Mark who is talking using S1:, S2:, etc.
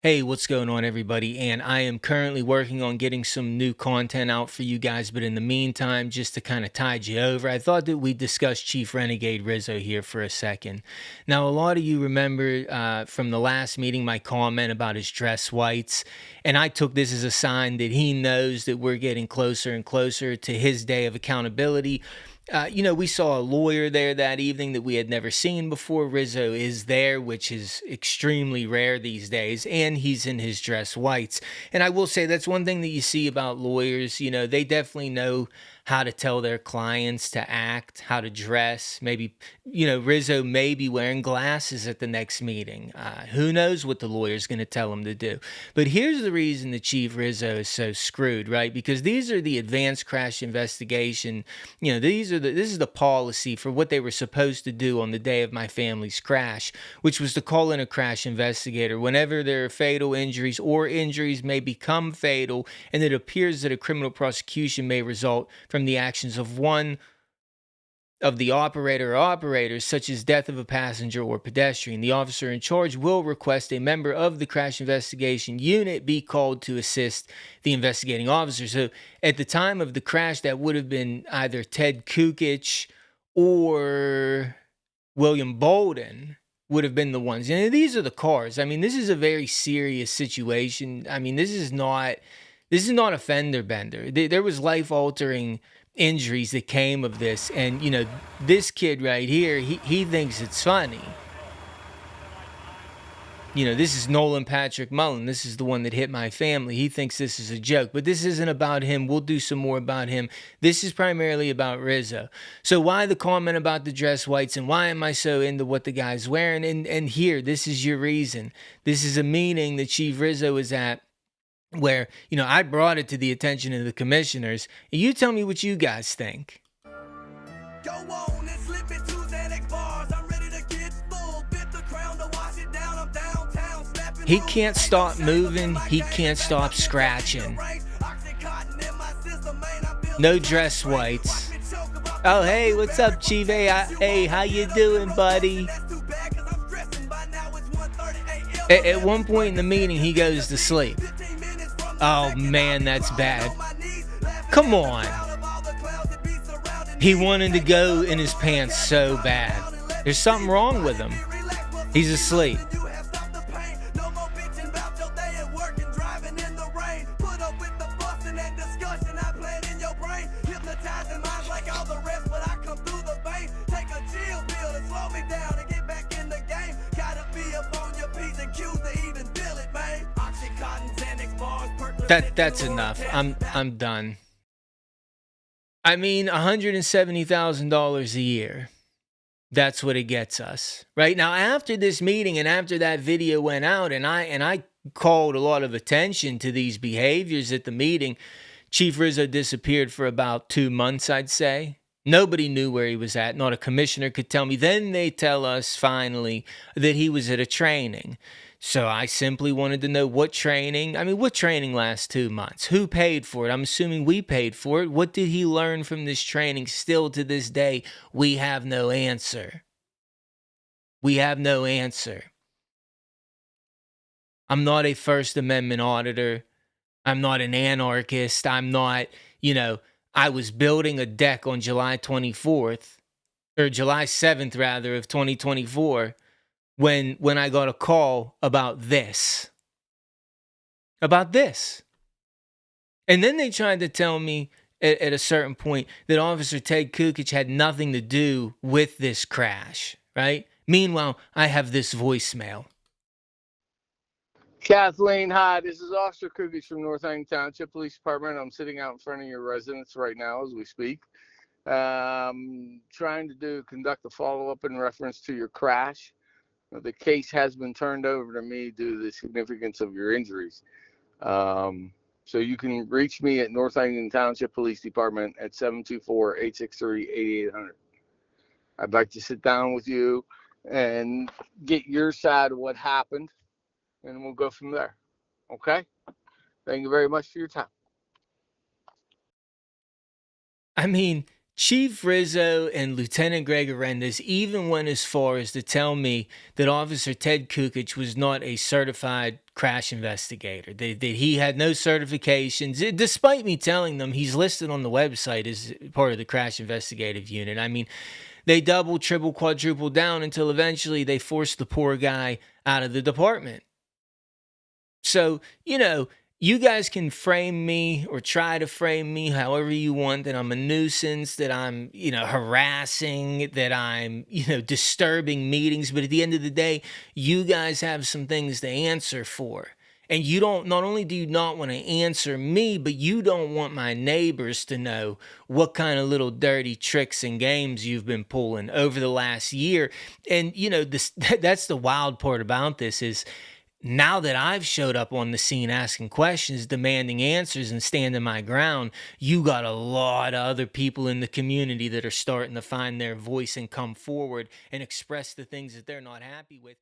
S1: Hey, what's going on, everybody? And I am currently working on getting some new content out for you guys. But in the meantime, just to kind of tide you over, I thought that we'd discuss Chief Renegade Rizzo here for a second. Now, a lot of you remember from the last meeting my comment about his dress whites. And I took this as a sign that he knows that we're getting closer and closer to his day of accountability. We saw a lawyer there that evening that we had never seen before. Rizzo is there, which is extremely rare these days, and he's in his dress whites. And I will say that's one thing that you see about lawyers. They definitely know how to tell their clients to act, how to dress. Maybe, Rizzo may be wearing glasses at the next meeting. Who knows what the lawyer's going to tell him to do. But here's the reason the Chief Rizzo is so screwed, right? Because these are the advanced crash investigation. This is the policy for what they were supposed to do on the day of my family's crash, which was to call in a crash investigator whenever there are fatal injuries or injuries may become fatal, and it appears that a criminal prosecution may result from the actions of one of the operator or operators, such as death of a passenger or pedestrian. The officer in charge will request a member of the crash investigation unit be called to assist the investigating officer. So at the time of the crash, that would have been either Ted Kukic or William Bolden would have been the ones. And these are the cars. I mean, this is a very serious situation. I mean, this is not a fender bender. There was life altering injuries that came of this. And, this kid right here, he thinks it's funny. This is Nolan Patrick Mullen. This is the one that hit my family. He thinks this is a joke, but this isn't about him. We'll do some more about him. This is primarily about Rizzo. So why the comment about the dress whites, and why am I so into what the guy's wearing? And here, this is your reason. This is a meeting that Chief Rizzo is at, where, I brought it to the attention of the commissioners. You tell me what you guys think.
S2: Go on and slip into Xanax bars. I'm ready to get full. Bit the crown to wash it down. I'm downtown snapping.
S1: He can't stop moving. He can't stop scratching. No dress whites. Oh, hey, what's up, Chief? Hey, how you doing, buddy? At one point in the meeting, he goes to sleep. Oh, man, that's bad. Come on. He wanted to go in his pants so bad. There's something wrong with him. He's asleep. That's enough. I'm done. I mean, $170,000 a year. That's what it gets us. Right now, after this meeting and after that video went out, and I called a lot of attention to these behaviors at the meeting, Chief Rizzo disappeared for about 2 months, I'd say. Nobody knew where he was at. Not a commissioner could tell me. Then they tell us finally that he was at a training. So I simply wanted to know what training. I mean, what training lasts 2 months? Who paid for it? I'm assuming we paid for it. What did he learn from this training? Still to this day, we have no answer. We have no answer. I'm not a First Amendment auditor. I'm not an anarchist. I'm not, I was building a deck on July 24th, or July 7th, rather, of 2024. When I got a call about this. And then they tried to tell me at a certain point that Officer Ted Kukic had nothing to do with this crash, right? Meanwhile, I have this voicemail.
S3: Kathleen, hi. This is Officer Kukic from North Hang Township Police Department. I'm sitting out in front of your residence right now as we speak. Trying to conduct a follow-up in reference to your crash. The case has been turned over to me due to the significance of your injuries. So you can reach me at North Hangton Township Police Department at 724-863-8800. I'd like to sit down with you and get your side of what happened, and we'll go from there. Okay? Thank you very much for your time.
S1: I mean, Chief Rizzo and Lieutenant Greg Arendes even went as far as to tell me that Officer Ted Kukic was not a certified crash investigator, that he had no certifications, despite me telling them he's listed on the website as part of the crash investigative unit. I mean, they double, triple, quadruple down until eventually they forced the poor guy out of the department. So, you guys can frame me or try to frame me however you want, that I'm a nuisance, that I'm, harassing, that I'm, disturbing meetings. But at the end of the day, you guys have some things to answer for. And you don't, not only do you not want to answer me, but you don't want my neighbors to know what kind of little dirty tricks and games you've been pulling over the last year. And, this, that's the wild part about this is, now that I've showed up on the scene asking questions, demanding answers, and standing my ground, you got a lot of other people in the community that are starting to find their voice and come forward and express the things that they're not happy with.